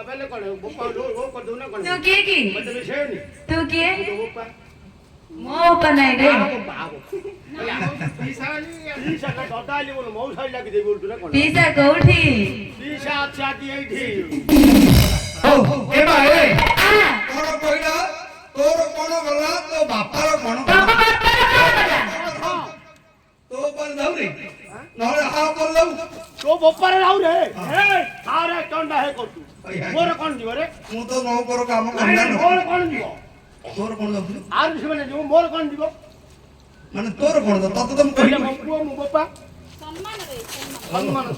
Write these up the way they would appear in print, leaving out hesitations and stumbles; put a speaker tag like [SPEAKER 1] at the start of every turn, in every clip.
[SPEAKER 1] बेले कोन बोपा वो कर दो ना कोन
[SPEAKER 2] तू के की
[SPEAKER 1] मतलब से नहीं
[SPEAKER 2] तू के
[SPEAKER 1] बोपा
[SPEAKER 2] मो बनाई रे
[SPEAKER 1] पीसा का ददाली बोल मौ साइड लागी दे बोल तू ना कोन
[SPEAKER 2] पीसा कोठी
[SPEAKER 1] पीसा अच्छा दी एठी
[SPEAKER 3] ओ ए भाई कोन कहला तोर कोन गला तो बापार कोन तो बल धौरी नहले हा बल लऊ
[SPEAKER 1] तो बोपार राउ रे ए सारे चंडा है को तू मोर कोन दियो रे
[SPEAKER 3] मु तो नो करो काम करना
[SPEAKER 1] मोर कोन दियो
[SPEAKER 3] तोर कोन दऊ
[SPEAKER 1] आर से जो मोर कोन दियो
[SPEAKER 3] माने तोर कोन दऊ तत तुम
[SPEAKER 1] पहले
[SPEAKER 3] कहला
[SPEAKER 1] मप्पू मु बोपा
[SPEAKER 4] सम्मान रे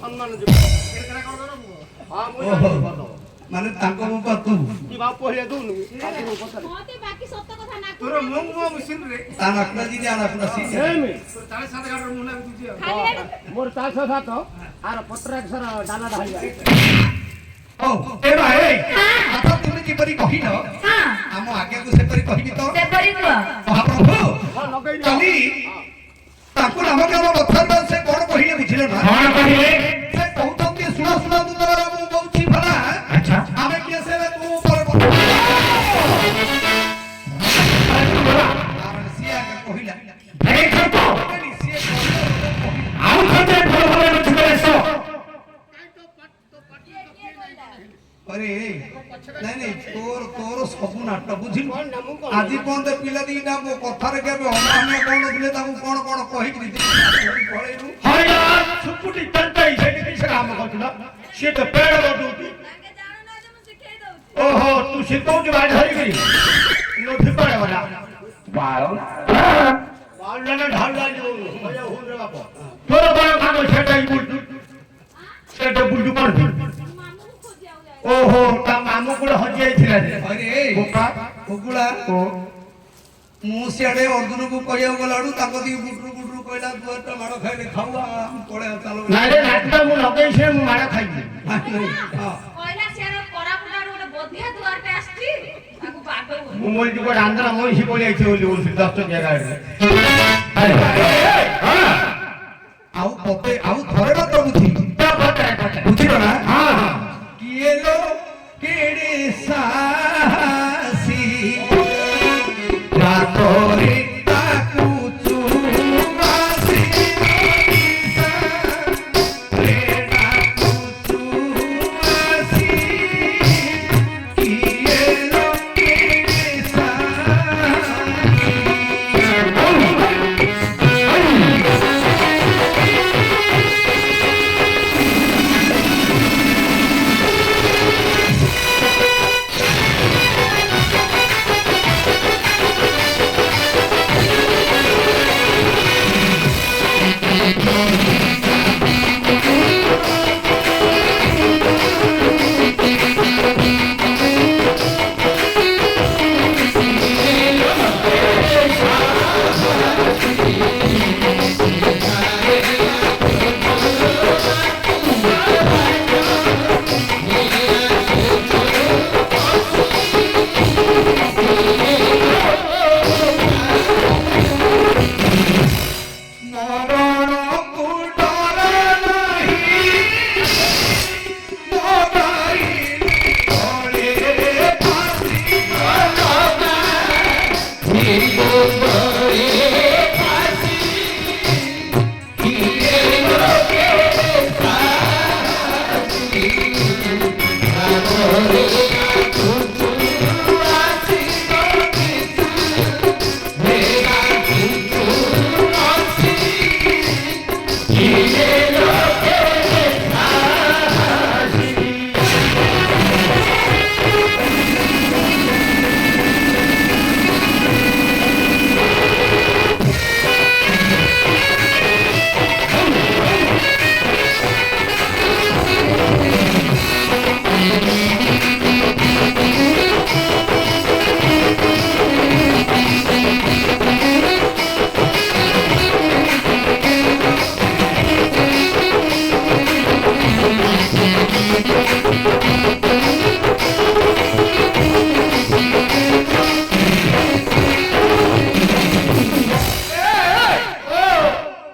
[SPEAKER 1] सम्मान जो केकरा कर दो हां मु जानो
[SPEAKER 3] माने ताको बापा तू
[SPEAKER 1] की बाप पहिले दू काटी को कर
[SPEAKER 4] मते बाकी सत्य कथा ना
[SPEAKER 1] तोर मुंगो मशीन रे
[SPEAKER 3] ता नकला जी जा नकला सी
[SPEAKER 1] हे मी
[SPEAKER 5] 47 गाडर मुना तुझी
[SPEAKER 4] खाली
[SPEAKER 1] मोर 407 आर पत्र सर डाला ढालिया
[SPEAKER 3] ओ ए भाई आता तुमी की परी कहिन
[SPEAKER 2] हां
[SPEAKER 3] हम आगे को से परी कहिबी तो
[SPEAKER 2] से परी को
[SPEAKER 3] महाप्रभु
[SPEAKER 1] हां नगई
[SPEAKER 3] चली ताको नाम के पत्थर से कोन कहिने बुझिले ना
[SPEAKER 5] कोन कहिले
[SPEAKER 3] से बहुत के सुना सुना तू तो मु बहुत छी भला
[SPEAKER 5] अच्छा
[SPEAKER 3] आमे के से तू पर सिया के कहिला
[SPEAKER 5] अरे खतो
[SPEAKER 3] सिया
[SPEAKER 5] आउ खते भलो भलो नथले सो
[SPEAKER 3] अरे नहीं नहीं तोर तोर सब नाटक बुझिल
[SPEAKER 1] कोन नामु कोन
[SPEAKER 3] आजि कोन दे पिला दीना मो कथार के हम कोन दिले ताकू कोन कोन कहि दी पळेनु
[SPEAKER 5] हरिया छुपुटी तंतई सेठी किस काम करतला से तो पेड़ बडूती
[SPEAKER 4] ताके जानो ना जे मु सिखाई दउ
[SPEAKER 5] ओहो तू सितो जो बाज हरी गई नो ठिपाड़े वाला बाल
[SPEAKER 1] वालने ढाल डाली भैया हुन रे बाप
[SPEAKER 5] तोर बड़ कागो सेटाई बुलटू सेटा बुलटू कर
[SPEAKER 4] मामू को खोजी आउ जाए
[SPEAKER 5] ओहो ता मामू को हज जाइथिला रे
[SPEAKER 3] अरे
[SPEAKER 5] बोका
[SPEAKER 3] कुकुला
[SPEAKER 5] ओ
[SPEAKER 3] मु सियाडे अर्जुन को कहियो गलाडू ताको दी बुटरू बुटरू कहला दुआटा मारो खाइले खाऊआ पळे चलो
[SPEAKER 5] ना रे नाटका मु लगई से मु मारा खाई
[SPEAKER 3] नहीं हां
[SPEAKER 4] कहला सेर कोरापुटार गोटे बोधिया दुआर पे आस्ती ताको बागो
[SPEAKER 5] मु मोल जो आंध्रा मोही बोली आइছে बोली बोल 10 तो जगह रे अरे हां
[SPEAKER 3] आउ पते आउ थरे मात्र बुझी
[SPEAKER 5] क्या पता है
[SPEAKER 3] बुझिलो ना
[SPEAKER 5] हां हां
[SPEAKER 3] किए लो केड़े सासी रातोरी ताकू चुमासी रे ताकू चुमासी किए लो केड़े सासी मरण को डर नहीं मोबाइल भले फांसी लगा जीवो भले फांसी किए लोगे साथी हमरे कुछ आसी मेरा कुछ आसी किए लोगे साथी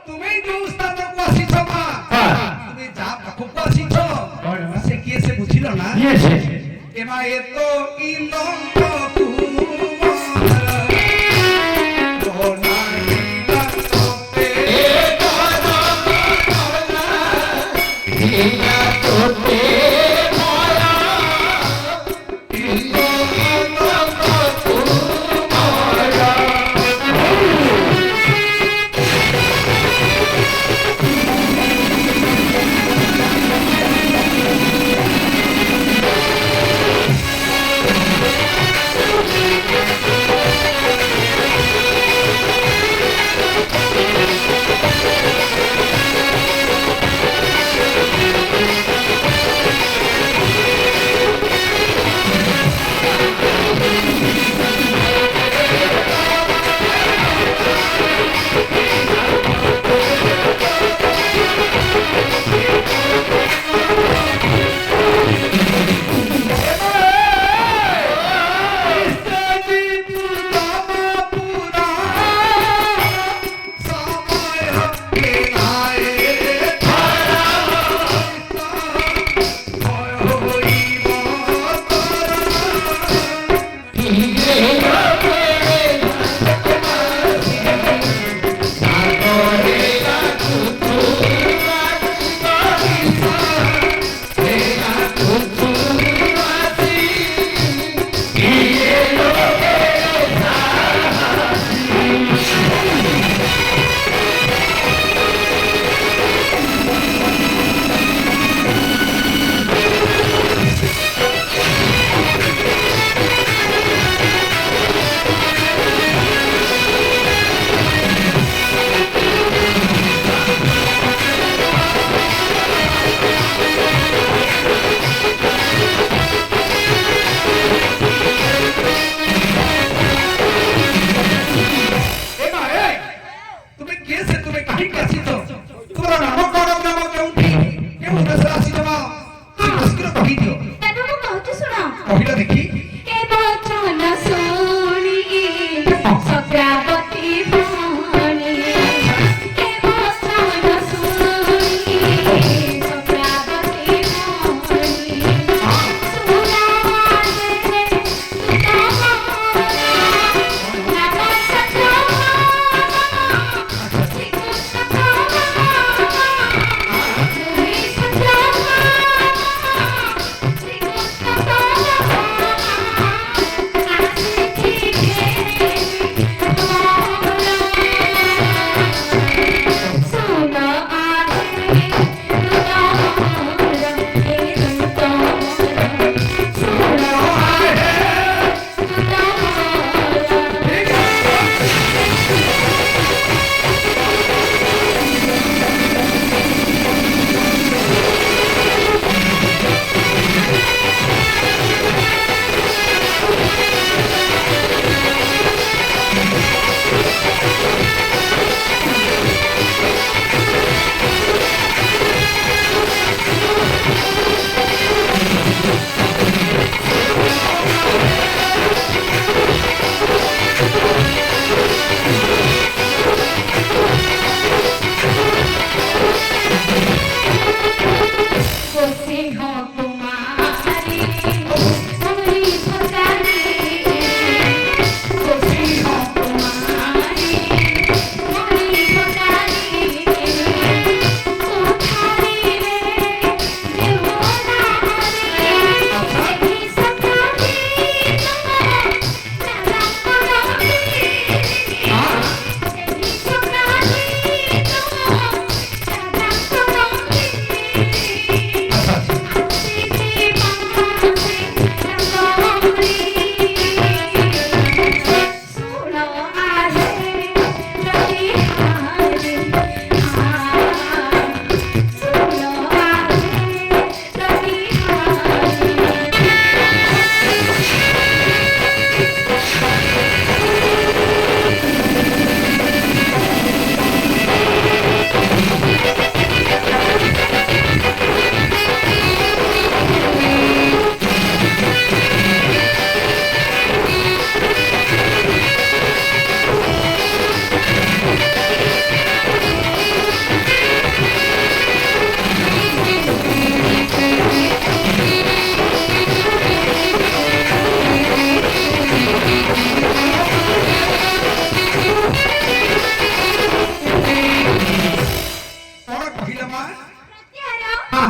[SPEAKER 3] तुम्हें जो उस्ताद को आसी छमा तुम्हें जा पाखो को आसी छ से किए से बुझिलो ना
[SPEAKER 5] ये से
[SPEAKER 3] এমা এত ইন্দন্ত কুমার দোনাইলা তোতে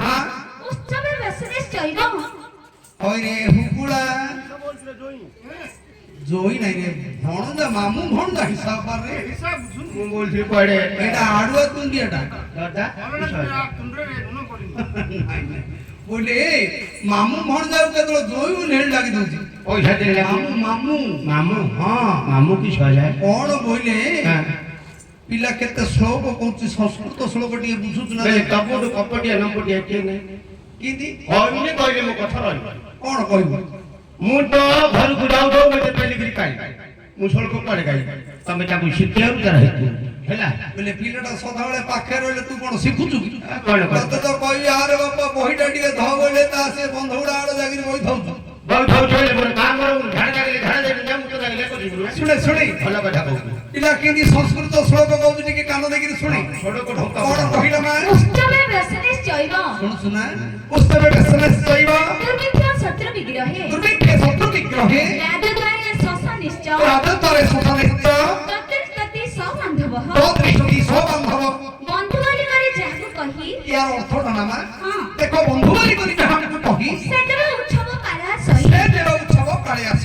[SPEAKER 3] হ্যাঁ
[SPEAKER 4] উৎসবে বেশি চৈব
[SPEAKER 3] ওই রে হুকুড়া
[SPEAKER 1] বলছিল জয়ী
[SPEAKER 3] জই নাই রে ভণজা মামু ভণজা হিসাব কর রে
[SPEAKER 1] হিসাব বুঝুন
[SPEAKER 5] ମୁଁ ବୋଲଥିଲି କୁଆଡେ
[SPEAKER 3] এটা আড়ুয়া তুঙ্গি এটা
[SPEAKER 5] ଦାଦା
[SPEAKER 1] ତୁଣ୍ଡରେ ଋଣ କରିନି
[SPEAKER 3] বলে মামু ভণজাକୁ କେତେବେଳେ ଜଇ ବୋଲି ହେଳି ଲାଗି ଦଉଛି
[SPEAKER 5] ପଇସା ଦେଲେ
[SPEAKER 3] ମାମୁ ମାମୁ
[SPEAKER 5] ମାମୁ
[SPEAKER 3] ହଁ
[SPEAKER 5] ମାମୁ କି ସହଜା
[SPEAKER 3] କଣ ବୋଇଲେ ପିଲା କେତେ ଶ୍ଲୋକ କହୁଛି ସଂସ୍କୃତ ଶ୍ଲୋକ ଟିକେ ବୁଝୁଛୁ ନା
[SPEAKER 5] ବେଲେ ତପଟୁ କପଟିଆ ନପଟିଆ କିଏ ନାହିଁ
[SPEAKER 3] କିନ୍ତି
[SPEAKER 5] କହିଲେ କହିଲେ ମୋ କଥା ରହିବ
[SPEAKER 3] କଣ କହିବୁ
[SPEAKER 5] ମୁଁ ତ ଘରକୁ ଯାଉ ଯାଉ ମତେ ପେଲିକିରି କାଇ ମୁଁ ସଳକୁ କୁଆଡେ ଗାଇ ତମେ ତାକୁ ଶିଖିବାକୁ ତାର ହେତୁ ହେଲା
[SPEAKER 3] ବୋଲେ ପିଲାଟା ସଦାବେଳେ ପାଖରେ ରହିଲେ ତୁ କଣ ଶିଖୁଛୁ କି
[SPEAKER 5] କଣ କର
[SPEAKER 3] ତତେ ତ କହିବି ଆରେ ବାପା ବହିଟା ଟିକେ ଧ ବୋଇଲେ ତା ସେ ବନ୍ଧୁଗୁଡା ଆଡେ ଯାଇକିରି ବହି ଥାଉଛୁ
[SPEAKER 5] ବହୁତ ହଉଛି ହେଲେ ମୋର କାମ କର ଝାଡ଼ା ଲାଗିଲେ ଝାଡ଼ା ଯାଇକି ଯା ମୁଁ ତ ଲାଗିଲେ କରିବି
[SPEAKER 3] ଶୁଣେ ଶୁଣେ
[SPEAKER 5] ଭଲ କଥା କହୁଛୁ
[SPEAKER 3] ପିଲା କେମିତି ସଂସ୍କୃତ ଶ୍ଲୋକ କହୁଛୁ ଟିକେ କାନ ଦେଇକିରି ଶୁଣି
[SPEAKER 5] ସଡ଼କ ଢଙ୍କା
[SPEAKER 3] କଣ କହିଲା ମା
[SPEAKER 4] উৎসবে বেশি চৈব
[SPEAKER 3] ଶୁଣୁଛୁ ନା ପୁସ୍ତକ ବେସନେ ଶୈବ
[SPEAKER 4] দুর্ভিক্ষ শত্রু বিগ্রহে
[SPEAKER 3] ଦୁର୍ଭିକ୍ଷେ ଶତ୍ରୁ ବିଗ୍ରହେ
[SPEAKER 4] রাজদ্বারে শশ নিশ্চয়
[SPEAKER 3] ରାଜତ୍ୱରେ ଶୋଷନିତ୍ୟ
[SPEAKER 4] তত্রিস্ততি সবান্ধব
[SPEAKER 3] ତଦୃଷ୍ଟତି ସବାନ୍ଧବ
[SPEAKER 4] বন্ধু বলি করে যাহাକୁ কহি
[SPEAKER 3] ইয়ার অর্থটা না মা
[SPEAKER 4] হ্যাঁ
[SPEAKER 3] ଦେଖ ବନ୍ଧୁ ବୋଲି କରି ଯାହାକୁ କହି
[SPEAKER 4] সেতবে উৎসব কালা সহি
[SPEAKER 3] ସେ ଦେବ ଉତ୍ସବ କାଳେ ଆସ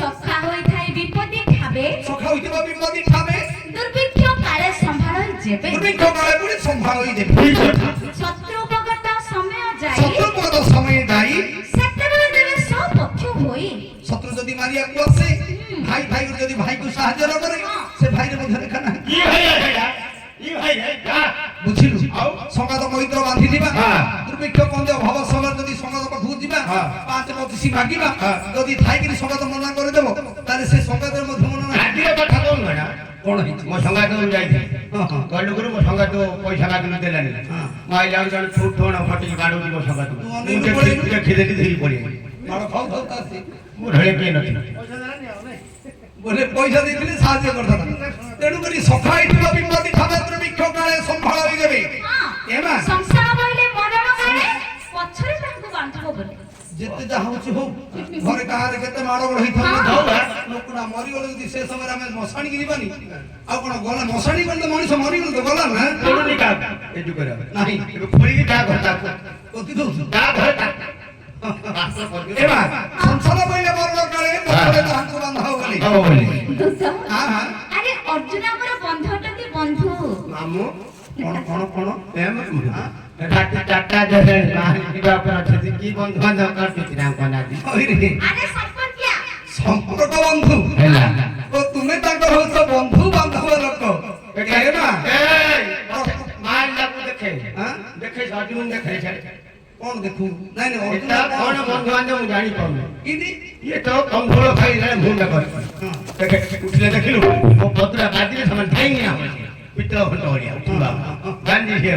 [SPEAKER 4] সখা হইথাই বিপদে খাবে
[SPEAKER 3] ସଖା ହୋଇଥିବ ବିପତ୍ତି ଠାବେ
[SPEAKER 4] দুর্ভিক্ষ কালে সম্ভাଳ যেবে
[SPEAKER 3] ଦୁର୍ଭିକ୍ଷ କାଳେ ପୁଣି ସମ୍ଭାଳ ହୋଇଦେବେ
[SPEAKER 4] শত্রু উপগত সময় যাই
[SPEAKER 3] ଶତ୍ରୁପଦ ସମୟ ଯାଇ
[SPEAKER 4] সেতবে দেবে সব পক্ষ হই
[SPEAKER 3] ଶତ୍ରୁ ଯଦି ମାରିବାକୁ ଆସେ ଭାଇ ଭାଇକୁ ଯଦି ଭାଇକୁ ସାହାଯ୍ୟ ନ କରେ ସେ ଭାଇର ମଧ୍ୟ ଦେଖା ନାହିଁ
[SPEAKER 5] ଇ ଭାଇ ହେଟା ଇ ଭାଇ ହେଟା
[SPEAKER 3] ବୁଝିଲୁ
[SPEAKER 5] ଆଉ?
[SPEAKER 3] ସଙ୍ଗାତ ମୈତ୍ର ବାନ୍ଧିଥିବା
[SPEAKER 5] ହଁ।
[SPEAKER 3] ଦୁର୍ଭିକ୍ଷ କନ୍ଦ ଅଭାବ ସମୟରେ ଯଦି ସଙ୍ଗାତ ପାଖକୁ ଯିବା
[SPEAKER 5] ହଁ।
[SPEAKER 3] 5 ପଚିଶି ମାଗିବା
[SPEAKER 5] ହଁ।
[SPEAKER 3] ଯଦି ଥାଇକିରି ସଙ୍ଗାତ ମନା କରିଦେବ ତାହେଲେ ସେ ସଙ୍ଗାତରେ ମଧ୍ୟ ମନା ନାହିଁ
[SPEAKER 5] ଆଜିର କଥା କହୁନ ନା
[SPEAKER 3] କଣ ହେଇଛି
[SPEAKER 5] ମୋ ସଙ୍ଗାତ ଯାଇଥିଲି
[SPEAKER 3] ହଁ, ହଁ।
[SPEAKER 5] ଗଲୁଗୁରୁ ମୋ ସଙ୍ଗାତ ପଇସା ମାଗିଲି ଦେଲାନି
[SPEAKER 3] ହଁ।
[SPEAKER 5] ମୁଁ ଆଇଲା ବେଳକୁ ଜଣେ ଠୁଟ ଠୁଣ ଫଟିକି ବାଡ଼ଉଛି ମୋ ସଙ୍ଗାତ
[SPEAKER 3] ତୁ
[SPEAKER 5] ମୁଁ
[SPEAKER 3] ଅନେଇକି ପଳେଇଲୁ।
[SPEAKER 5] ଦେଖି ଦେଖି ଧରି ପଳେଇ
[SPEAKER 3] ମାଡ଼ ଖାଉ ଖାଉ ତା ସେ
[SPEAKER 5] ମୁଁ ଢଳେ କିଏ ନଥିଲି
[SPEAKER 1] ପଇସା ଦେଲାନି ଆଉ ନାଇଁ
[SPEAKER 3] ବୋଲେ ପଇସା ଦେଇଥିଲେ ସାହାଯ୍ୟ କରିଥାନ୍ତା ତେଣୁକରି ସଖା ହେଇଥିବା ବିପତ୍ତି ଠାବେ ଦୁର୍ଭିକ୍ଷ କାଳେ ସମ୍ଭାଳ ହୋଇଦେବେ ଏମା
[SPEAKER 4] ସଂସାର ବହିଲେ ମରଣ କାଳେ ପଛରେ ତାହାକୁ ବାନ୍ଧିବ ବୋଲି
[SPEAKER 3] ଯେତେ ଯାହା ହଉଛି ହଉ ଘରେ କାହାରେ କେତେ ମାଡ଼ ଗୋଳ ହେଇଥିବ
[SPEAKER 5] ହଉ ବା।
[SPEAKER 3] ଲୋକଟା ମରିଗଲେ ଯଦି ସେ ସମୟରେ ଆମେ ମଶାଣିକି ଯିବାନି ଆଉ କଣ ଗଲା ମଶାଣି ଗଲେ ତ ମଣିଷ ମରିଗଲେ ତ ଗଲା ନା
[SPEAKER 5] ପଡ଼ୁନି କାହାକୁ ଏ ଯୁଗରେ
[SPEAKER 3] ନାହିଁ
[SPEAKER 5] ଏବେ ଖୋଳିକି ତା ଘର ତାକୁ
[SPEAKER 3] କତି ଦଉଛୁ
[SPEAKER 5] ତା ଘର ତାକୁ
[SPEAKER 3] ଏମା ସଂସାର ବଇଲେ ମରଣ କାଳେ ପଛରେ ତାହାଙ୍କୁ ବାନ୍ଧା ହବ ବୋଲି
[SPEAKER 5] ହବ ବୋଲି
[SPEAKER 4] ଦୁଧ
[SPEAKER 3] ହଁ ହଁ
[SPEAKER 4] ଆରେ ଅର୍ଜୁନ ଆମର ବନ୍ଧୁ ଅଟନ୍ତି ବନ୍ଧୁ
[SPEAKER 5] ମାମୁଁ
[SPEAKER 3] କଣ କଣ କଣ
[SPEAKER 5] ରାତି 4ଟା ଦେଲେ ବାହାରି ଯିବା ଉପରେ ଅଛନ୍ତି କି ବନ୍ଧୁ ବାନ୍ଧବ କାଟୁଛି ନା କନାଦି
[SPEAKER 3] କହିରେ
[SPEAKER 4] ଆରେ ସମ୍ପର୍କିଆ
[SPEAKER 3] ସମ୍ପର୍କ ବନ୍ଧୁ
[SPEAKER 5] ହେଲା
[SPEAKER 3] ଓ ତୁମେ ତାଙ୍କର ହଉଛ ବନ୍ଧୁ ବାନ୍ଧବ ଲୋକ ଏମା
[SPEAKER 5] ମାରିଲାକୁ ଦେଖେ
[SPEAKER 3] ହଁ
[SPEAKER 5] ଦେଖେ ସଜୁନ ଦେଖେ
[SPEAKER 3] କଣ ଦେଖୁ ନାଇଁ ନାଇଁ
[SPEAKER 5] এটা কোন বন্ধু বান্ধব ମୁଁ ଜାଣିପାରୁନି
[SPEAKER 3] କିନ୍ତି
[SPEAKER 5] ଇଏ ତ କମ୍ବଳ ଖାଇଲାଣି ମୁଣ୍ଡ କରିଛି ଦେଖେ ଉଠିଲେ ଦେଖିଲୁ ମୋ ପତୁରା ବାଜିଲେ ସେମାନେ ଧାଇଁକି ନା ପିତଳ ଘଣ୍ଟ ଭଳିଆ ଉଠିବା ଗାନ୍ଧୀ ସେ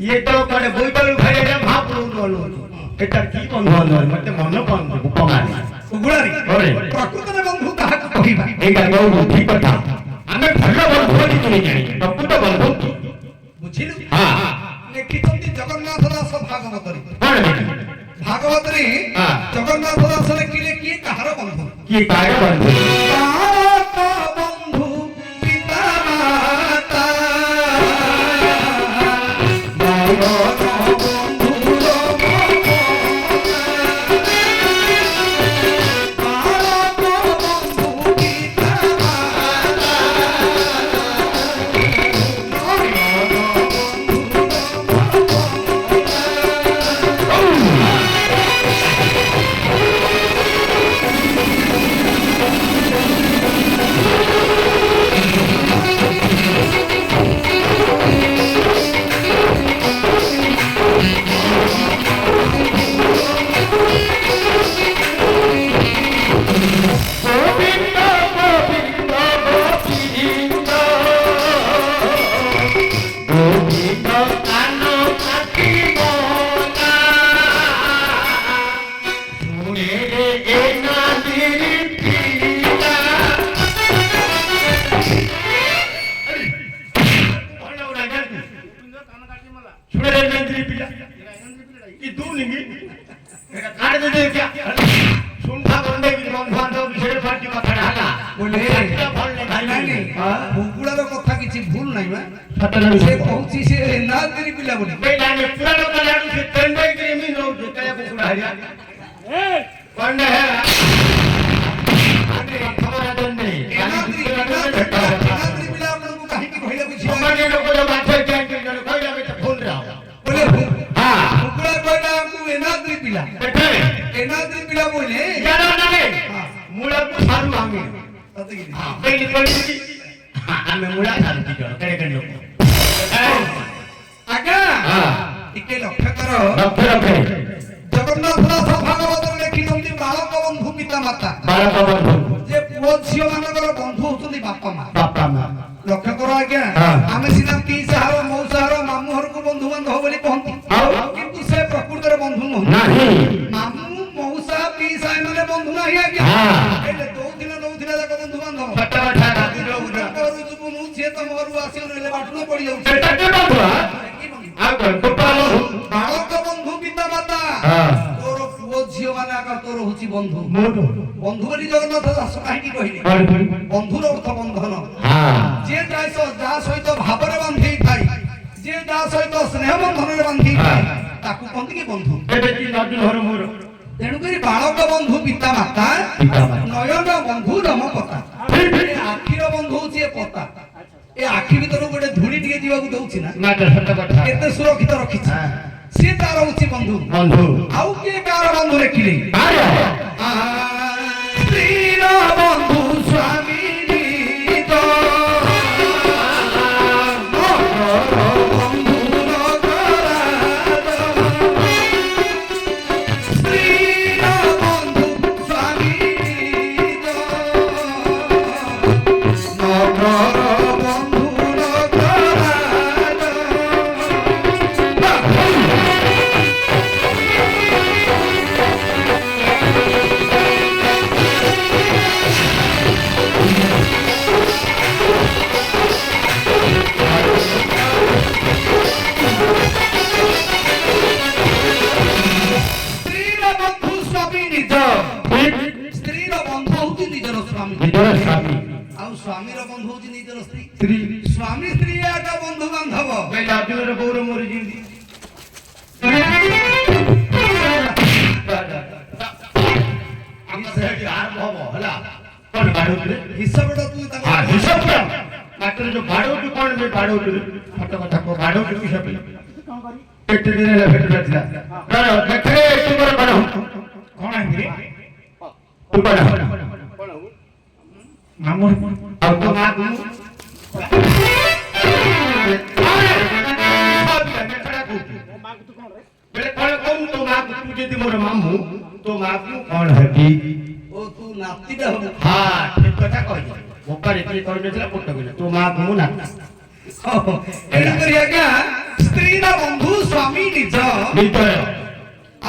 [SPEAKER 5] ଇଏ ତ କୁଆଡେ ବୋଇତାଳୁ ଖାଇଲେ ମହାପ୍ରଭୁ ଅଲୁଅଛୁ ଏଟା କି ବନ୍ଧୁ ବାନ୍ଧବ ମତେ ମନ ପାଉନି ଉପମାରୀ
[SPEAKER 3] ଉଗୁଳାରେ
[SPEAKER 5] ଓରେ।
[SPEAKER 3] ପ୍ରକୃତରେ ବନ୍ଧୁ ତାହାକୁ କହିବା
[SPEAKER 5] ଏଇଟା ବହୁତ ଠିକ କଥା ଆମେ ଭଲ ବନ୍ଧୁ ବୋଲି ତୁମେ ଜାଣି ପ୍ରକୃତ ବନ୍ଧୁ କି
[SPEAKER 3] ବୁଝିଲୁ
[SPEAKER 5] ହଁ
[SPEAKER 3] ଲେଖିଛନ୍ତି ଜଗନ୍ନାଥ ଦାସ ଭାଗବତରେ
[SPEAKER 5] କଣ
[SPEAKER 3] ଭାଗବତରେ
[SPEAKER 5] ହଁ।
[SPEAKER 3] ଜଗନ୍ନାଥ ଦାସ ଲେଖିଲେ କିଏ କାହାର ବନ୍ଧୁ
[SPEAKER 5] କିଏ କାହାର ବନ୍ଧୁ
[SPEAKER 3] ବାପ ବନ୍ଧୁ ପିତା ମାତା ବନ୍ଧୁର ବୁଗୁଳାର କଥା କିଛି କିଛି ଭୁଲ ନାହିଁ ବା
[SPEAKER 5] ସତନା
[SPEAKER 3] ସେ କହୁଛି ସେ ନାଦିରି ପିଲା ବୋଲି
[SPEAKER 5] ଆମେ ପୁରାଣ କଲାଠୁ ସେ ଟେଣ୍ଡାଇ କରି ଏମିତି ରହୁଛୁ କାଳେ କୁକୁଡ଼ା ହାରିଆ
[SPEAKER 1] ଏ
[SPEAKER 5] କଣ୍ଡେ ହେ ଖବର ଦେන්නේ
[SPEAKER 3] ନାଦିରି ପିଲା ଆପଣଙ୍କୁ କାହିଁକି କହିଲା ବୁଝିବା
[SPEAKER 5] ସମାଜ ଲୋକ ଯୋଉ ମାଛ କ୍ୟାଣ୍ଟି ଜଣେ କହିଲା ବେଟା ଫୋନ୍ ରେ
[SPEAKER 3] ବୋଲେ
[SPEAKER 5] ହଁ
[SPEAKER 3] କୁକୁଡ଼ା କହିଲା ଆମକୁ ଏନାଦ୍ରି ପିଲା
[SPEAKER 5] ବେଟେ
[SPEAKER 3] ଏନାଦ୍ରି ପିଲା ବୋଲେ
[SPEAKER 5] ଜାଣ ନାରେ ମୂଳକୁ ସାରୁ ଆମେ
[SPEAKER 3] ସତକିରି
[SPEAKER 5] ହଁ ବେଲି ପଡିଛି ଆମେ ମୂଳା ସାରୁ ଦି ଜଣ କେଡେ କେଡେ ଲୋକ
[SPEAKER 3] ଆଜ୍ଞା
[SPEAKER 5] ହଁ
[SPEAKER 3] ଟିକେ ଲକ୍ଷ୍ୟ କର
[SPEAKER 5] ରଖେ
[SPEAKER 3] ଜଗନ୍ନାଥ ଦାସ ଭାଗବତରେ ଲେଖିଛନ୍ତି ବାଳକ ବନ୍ଧୁ ପିତା ମାତା
[SPEAKER 5] ବାଳକ ବନ୍ଧୁ
[SPEAKER 3] ଯେ ପୁଅ ଝିଅ ମାନଙ୍କର ବନ୍ଧୁ ହଉଛନ୍ତି ବାପା ମା
[SPEAKER 5] ବାପା ମା
[SPEAKER 3] ଲକ୍ଷ୍ୟ କର ଆଜ୍ଞା
[SPEAKER 5] ହଁ।
[SPEAKER 3] ଆମେ ସିନା ପିଇସା ଘର ମଉସା ଘର ମାମୁଁ ଘରକୁ ବନ୍ଧୁ ବାନ୍ଧବ ବୋଲି କହନ୍ତି
[SPEAKER 5] ଆଉ?
[SPEAKER 3] କିନ୍ତୁ ସେ ପ୍ରକୃତରେ ବନ୍ଧୁ ନୁହନ୍ତି
[SPEAKER 5] ନାହିଁ
[SPEAKER 3] ମାମୁଁ ମଉସା ପିଇସା ଏମାନେ ବନ୍ଧୁ ନାହିଁ ଆଜ୍ଞା
[SPEAKER 5] ହଁ।
[SPEAKER 3] ହେଲେ ଦଉଥିଲେ ଯାକ ବନ୍ଧୁ ବାନ୍ଧବ
[SPEAKER 5] ସତ କଥା ରାତିର ବୁଝା
[SPEAKER 3] ଘରୁ ଯିବୁ ମୁଁ ସିଏ ତମ ଘରୁ ଆସିବ ନହେଲେ ବାଟୁଣ ପଡି ଯାଉଛି
[SPEAKER 5] ସେଟା କେ ବନ୍ଧୁ ଆଉ କଣ ଗୋପାଳ
[SPEAKER 3] ବାଳକ ବନ୍ଧୁ ପିତା ମାତା
[SPEAKER 5] ହଁ
[SPEAKER 3] ତୋର ପୁଅ ଝିଅ ମାନେ ଆଗ ତୋର ହଉଛି ବନ୍ଧୁ
[SPEAKER 5] ମୋର
[SPEAKER 3] ବନ୍ଧୁ ବୋଲି ଜଗନ୍ନାଥ ଦାସ କାହିଁକି କହିଲେ ବନ୍ଧୁର ଅର୍ଥ ବନ୍ଧନ
[SPEAKER 5] ହଁ
[SPEAKER 3] ଯିଏ ଯାହା ସହିତ ଭାବରେ ବାନ୍ଧି ଥାଏ ଯିଏ ଯାହା ସହିତ ସ୍ନେହ ବନ୍ଧନରେ ବାନ୍ଧି ଥାଏ ତାକୁ କହନ୍ତି କି ବନ୍ଧୁ
[SPEAKER 5] ଏବେ କି ନଜୁଲ ଘର ମୋର
[SPEAKER 3] ତେଣୁକରି ବାଳକ ବନ୍ଧୁ ପିତା ମାତା ନୟନ ବନ୍ଧୁ ରମ ପତା ଆଖିର ବନ୍ଧୁ ହଉଛି ଏ ପତା ଏ ଆଖି ଭିତରକୁ ଗୋଟେ ଧୂଳି ଟିକେ ଯିବାକୁ ଦଉଛି ନା
[SPEAKER 5] ନା ସତ କଥା
[SPEAKER 3] କେତେ ସୁରକ୍ଷିତ ରଖିଛି ସିଏ ତାର ହଉଛି ବନ୍ଧୁ
[SPEAKER 5] ବନ୍ଧୁ
[SPEAKER 3] ଆଉ କିଏ କାହାର ବନ୍ଧୁ ଲେଖିଲେ
[SPEAKER 5] ଆରେ
[SPEAKER 3] ସ୍ତ୍ରୀର ବନ୍ଧୁ ସ୍ୱାମୀ ସ୍ୱାମୀର ବନ୍ଧୁ ହଉଛି ନିଜର ସ୍ତ୍ରୀ ସ୍ୱାମୀ ସ୍ତ୍ରୀ ଏକା ବନ୍ଧୁ ବାନ୍ଧବ
[SPEAKER 5] ଅର୍ଜୁନର ଗୌର ମୋର ଯେମିତି ଆରମ୍ଭ ହବ ହେଲା କଣ ବାଡଉଥିଲେ
[SPEAKER 3] ହିସାବଟା ତୁ ତାକୁ
[SPEAKER 5] ହିସାବ ମାତ୍ର ଯୋଉ ବାଡଉଛୁ କଣ ପାଇଁ ବାଡଉଛୁ ଫଟ କଥା କହ ବାଡଉଛୁ କିସ ପାଇଁ କେତେ ଦିନ ହେଲା ଭେଟ ନଥିଲା ଦେଖେ ତୁମର କଣ କଣ ହେଇଛି ତୁ କଣ ମାମୁଁ ଆଉ ତୋ ମା କୁ କଣ କହୁ ତୋ ମା କୁ ତୁ ଯଦି ମୋର ମାମୁଁ ତୋ ମା କୁ କଣ ହେବି
[SPEAKER 3] ଓ ତୁ ନାତିଟା ହବୁ
[SPEAKER 5] ହଁ ଠିକ କଥା କହିଲି ବୋପାରେ କିଏ କରିନଥିଲା ପୋଟ କହିଲେ ତୋ ମା କୁ ମୁଁ ନା
[SPEAKER 3] ତେଣୁକରି ଆଜ୍ଞା ସ୍ତ୍ରୀର ବନ୍ଧୁ ସ୍ୱାମୀ ନିଜ
[SPEAKER 5] ନିଜ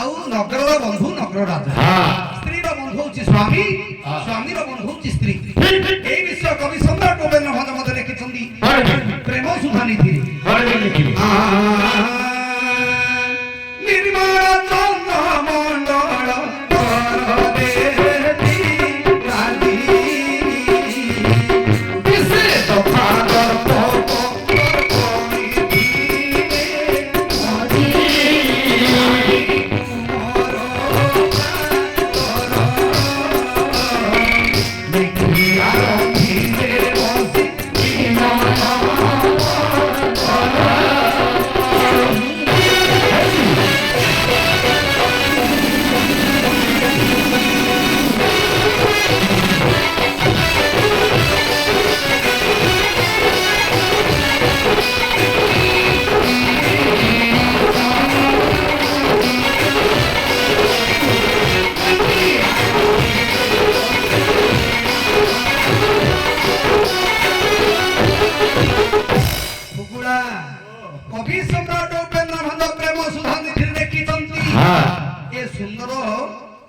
[SPEAKER 3] ଆଉ ନଗରର ବନ୍ଧୁ ନଗର ରାଜା ସ୍ତ୍ରୀର ବନ୍ଧୁ ହଉଛି ସ୍ୱାମୀ ସ୍ୱାମୀର ବନ୍ଧୁ ହଉଛି ସ୍ତ୍ରୀ এই ବିଷୟ କବି ସମ୍ରାଟ ଉପେନ୍ଦ୍ର ଭଞ୍ଜ ମଧ୍ୟ ଲେଖିଛନ୍ତି ପ୍ରେମ ସୁଧା ନିଧିରେ ନିର୍ମଳ ଚନ୍ଦ୍ର ମଣ୍ଡଳ कवि सम्राट उपेन्द्र भंज प्रेम सुधा निधिरे देखिछंती ए सुंदर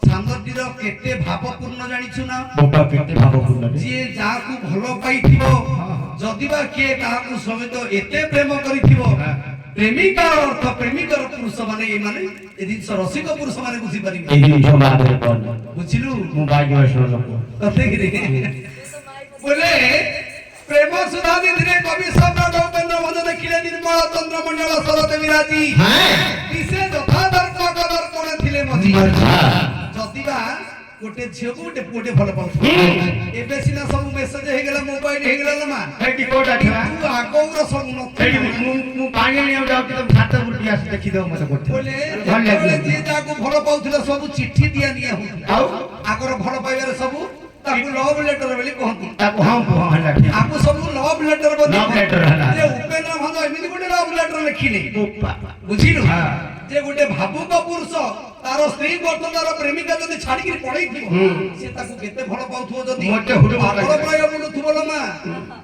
[SPEAKER 3] सान्दर्भिर केते भावपूर्ण जानिछु ना
[SPEAKER 5] बोपा केते भावपूर्ण
[SPEAKER 3] जे जाकू भलो पाइथिबो जदिबा के काहाकू समेत एते प्रेम करिथिबो प्रेमिका अर्थ प्रेमिकर पुरुष माने ए माने ए दिन रसिक पुरुष माने बुझी परिबे
[SPEAKER 5] ए दिन समाधे कोन
[SPEAKER 3] बुझिलु
[SPEAKER 5] मु भाग्यवश लोक
[SPEAKER 3] कते रे बोले प्रेम सुधा निधिरे कवि सम्राट उपेन्द्र भंज देखिले निर्मल चंद्रमंडल शरद विराजी दिसे यथा दर्प दर्पण थिले मजी जदिबा गोटे झियो गोटे पुटे भल पाउ एबे सिना सब मेसेज हे गेला मोबाइल हे गेला मा
[SPEAKER 5] एटी कोटा थिबा
[SPEAKER 3] तू आगौर सब न
[SPEAKER 5] एटी मु पानी लिया जाउ त छात बुटी आस देखि दो मते कोठे
[SPEAKER 3] बोले
[SPEAKER 5] भल
[SPEAKER 3] बोले
[SPEAKER 5] लागि
[SPEAKER 3] जे जाको भल पाउथिला सब चिट्ठी दिया निया हो
[SPEAKER 5] आउ
[SPEAKER 3] आगर भल पाइबार सब ताकू लव लेटर बोली कहंती
[SPEAKER 5] ताको हम हला
[SPEAKER 3] आपु सब लव लेटर बोली
[SPEAKER 5] लव लेटर हला
[SPEAKER 3] जे उपेन्द्र भंज एमिति गोटे लव लेटर लिखिले
[SPEAKER 5] ओपा
[SPEAKER 3] बुझिलु
[SPEAKER 5] हां
[SPEAKER 3] जे गोटे भावुक पुरुष तार स्त्री वर्तन तार प्रेमिका जदि छाड़ी के पड़ै थी से ताकू केते भल पाउथो जदि
[SPEAKER 5] मोटे हुडु
[SPEAKER 3] पागल प्राय बोलु थुबल मा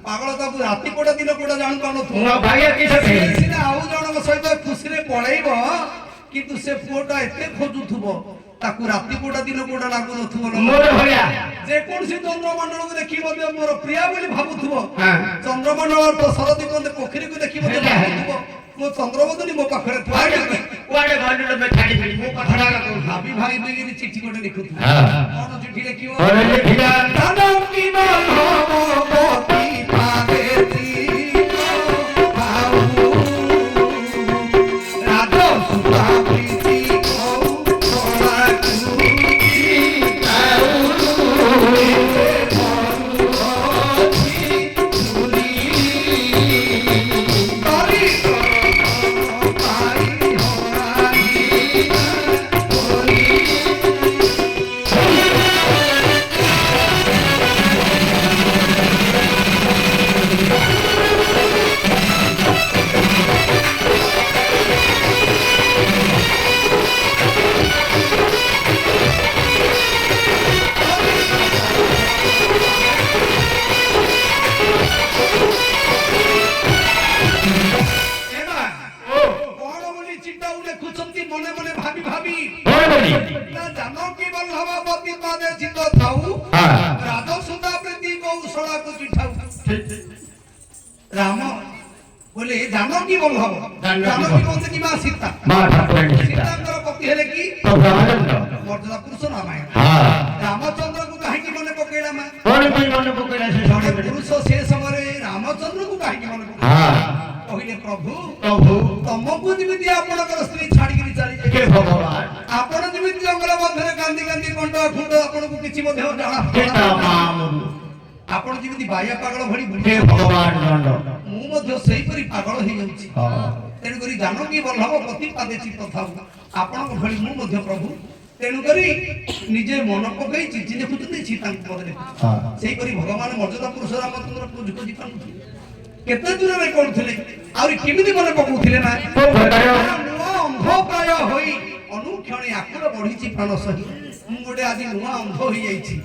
[SPEAKER 3] पागल ताकू राती कोडा दिन कोडा जान पानो थु
[SPEAKER 5] मो भाइया किसे
[SPEAKER 3] से सिना आउ जणक सहित खुशी रे पळैबो किंतु से पुओटा एते खोजुथुबो ताकू राती कोडा दिन कोडा लागु नथुबो
[SPEAKER 5] मोर भइया
[SPEAKER 3] जे कोनसी चंद्रमंडल को देखि मध्ये मोर प्रिया बोली भाबुथुबो
[SPEAKER 5] हां
[SPEAKER 3] चंद्रमंडल और सरदी कोन पोखरी को देखि मध्ये भाबुथुबो मो चंद्रवदनी मो पाखरे
[SPEAKER 5] वाडे गाडी में छाडी फेली
[SPEAKER 3] मो पठड़ा का भाभी भाई बेगिरी चिट्ठी कोटे लिखुथु
[SPEAKER 5] हां
[SPEAKER 3] कोन चिट्ठी लिखियो
[SPEAKER 5] और लिखिला
[SPEAKER 3] दानव की मन हो मोती पावे ती भाऊ राजो सुता प्रीति को तोला कुची ताऊ मने मने भाभी भाभी ना जानकी वल्लभ पति पादे चित्त थाऊ राजो सुधा प्रीति को उसला को चिठाऊ राम बोले जानकी वल्लभ जानकी कौन से की मां सीता
[SPEAKER 5] मां ठाकुरानी सीता
[SPEAKER 3] सीतांकर पति हेले की मर्यादा पुरुष रामायण रामचंद्र को काहे की मने पकेला मां
[SPEAKER 5] कोन कोन मन पकेला से
[SPEAKER 3] जड़े पुरुष से समय रामचंद्र को काहे की मने पकेला कहले प्रभु तमको जिमिति आपनकर स्त्री छाडी के चली
[SPEAKER 5] के भगवान
[SPEAKER 3] आपण जिमिति जंगल मध्य गांधी गांधी कंठ खुंड आपनको किछि मध्य जाना
[SPEAKER 5] केता मामु
[SPEAKER 3] आपण जिमिति बाया पागल भଳି
[SPEAKER 5] के भगवान दंड
[SPEAKER 3] मु मध्य सही परि पागल हे जाउछि तेनु करी जानकी वल्लभ पति पादे चित्त थाउ आपनक भଳି मु मध्य प्रभु तेनु करी निजे मन पकई चिछि देखुछथि सीतांक बदले सही परि भगवान मर्यादा पुरुष रामचंद्र पूज को जीवन केते दूर रे करथिले आउरी केमिति मने पकउथिले ना नुआ अंध प्राय होई अनुक्षणे आकुल बढ़िछि प्राण सही मु गोटे आदि नुआ अंध होई जाईछि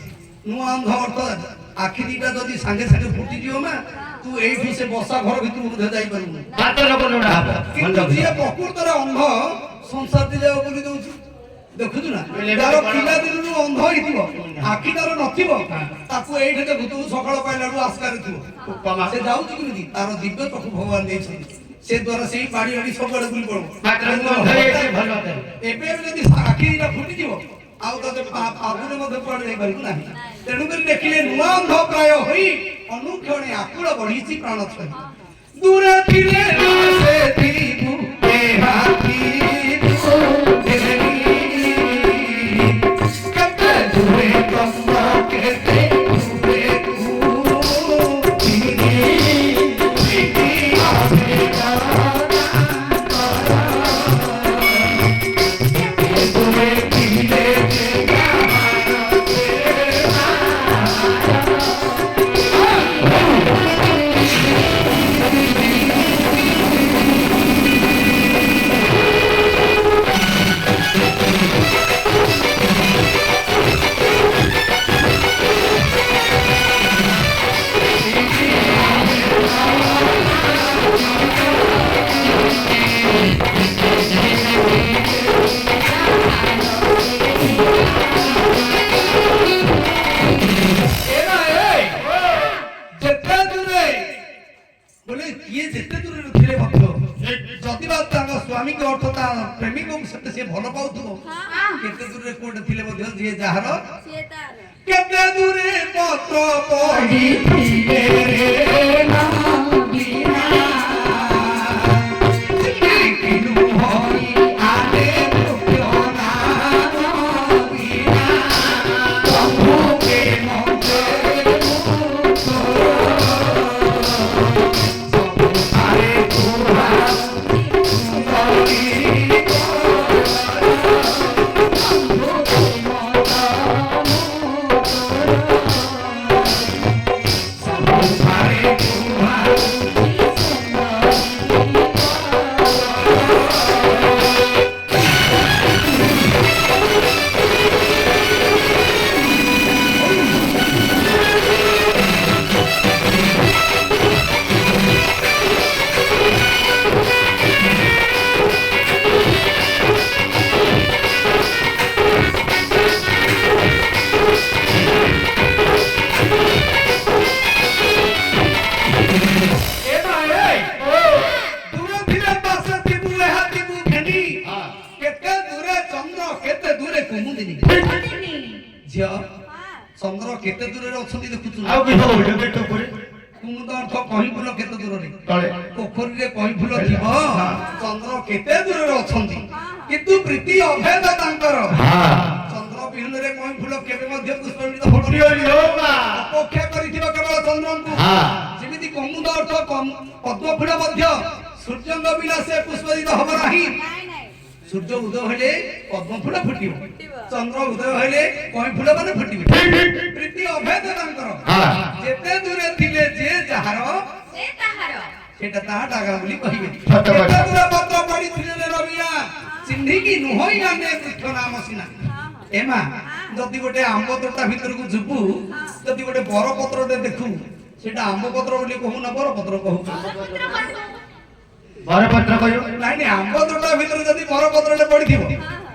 [SPEAKER 3] नुआ अंध अर्थ आखि दीटा जदी संगे संगे फुटी जियो ना तू एठी से बसा घर भितर उधे जाई परु
[SPEAKER 5] बात लोक लोडा
[SPEAKER 3] किंतु जे प्रकृत रे अंध संसार दि जाओ बोली दउछि देखुछु ना तार पिला दिनु अंध होइथिबो आखि तार नथिबो ताकू एठी देखुतु सकाळ पाइलाडू आस्कार थिबो से जाउछि किमिति तार दिव्य चक्षु भगवान देछि से द्वारा सेही पाड़ी हडी सबले गुली पड़ो
[SPEAKER 5] मात्र भले भलो
[SPEAKER 3] एबे जदी आखि दिटा फुटी जिवो आउ तते पापुने मध्ये पड़ जाई पारि नाही तेनु कर देखिले नुआ अंध प्राय होई अनुक्षणे आकुल बढ़िछि प्राण छई दूर थिले से दीबु ए हाथी स्वामी के अर्थ ता प्रेमिक से भल पाउथबो केते दूर रे कोड थिले मध्ये जे जहार কেতে দূরে পত্র পড়িছিলে রে चंद्र केते दूर रे अछंती देखुछु
[SPEAKER 5] आउ कि हो डेट करे
[SPEAKER 3] कुमुद अर्थ कहि फुल केते दूर रे
[SPEAKER 5] तळे
[SPEAKER 3] पोखरी रे कहि फुल थिबो चंद्र केते दूर रे अछंती किंतु प्रीति अभेद तांकर
[SPEAKER 5] हां
[SPEAKER 3] चंद्र बिहन रे कहि फुल केबे मध्य पुष्पमित
[SPEAKER 5] फुटि होबा
[SPEAKER 3] अपेक्षा करिथिबो केवल चंद्रंकु
[SPEAKER 5] हां
[SPEAKER 3] जेमिति कुमुद अर्थ पद्म फुल मध्य सूर्यंग विलासे पुष्पदित हबो नाही सूर्य उदय हेले पद्म फुल फुटिबो चंद्र उदय हेले कहि फुल माने फुटिबो प्रीति अभेद तांकर
[SPEAKER 5] हां
[SPEAKER 3] जेते दूरे थिले जे जहार
[SPEAKER 4] ସେ ତାହାର
[SPEAKER 3] सेटा ताहा डागा बोली कहिबे
[SPEAKER 5] सत बात।
[SPEAKER 3] केते दूरे पत्र पड़ी थिले रे रबिया चिन्ही की नुहई गाने कृष्ण नाम सिना एमा जदि गोटे आंब तोटा भीतर को जुबु जदि गोटे बर पत्रटे देखु सेटा आंब पत्र बोली कहू ना बर पत्र कहू
[SPEAKER 5] बरपत्र कयो
[SPEAKER 3] नाही नाही आंब तोटा भीतर जदि बर पत्रटे पड़ी थिबो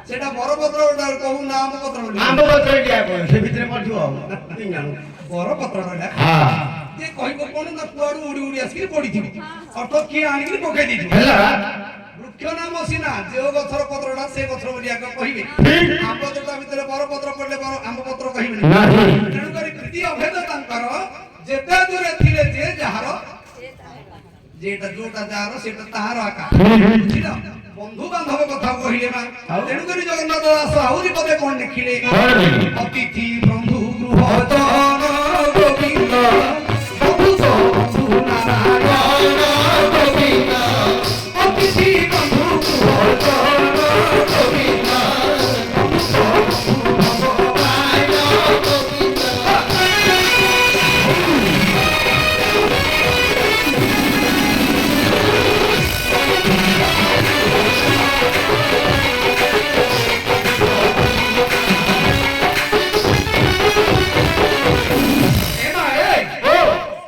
[SPEAKER 3] सेटा बर पत्र कहू ना आंब पत्र बोली
[SPEAKER 5] आंब पत्र दिया को से भितरे पड़थियो कि जानु
[SPEAKER 3] बर पत्र रे
[SPEAKER 5] हां
[SPEAKER 3] जे कहिबो कोन ना कुआडू उडी उडी आसी पड़ी थिबो अठ की आनी पके दिथि
[SPEAKER 5] ହେଲା
[SPEAKER 3] वृक्ष नाम सिना जे गछर पत्रटा से गछर बोली आके कहिबे आंब तोटा भीतर बर पत्र पड़ले बर आंब पत्र कहिबे
[SPEAKER 5] नाही
[SPEAKER 3] तेणु करी प्रीति अभेद तांकर जेते दूरे थिले जे जहार जेटा जोटा जहार सेटा ताहार आका बुझिला बंधु बांधव कथा कहिले ना तेणु करी जगन्नाथ दास आहुरी पदे कोन लिखिले अतिथि बंधु गृह जन गोविंद बंधु तो बंधु नारायण गोविंद अतिथि बंधु गृह जन गोविंद बंधु तो बंधु नारायण गोविंद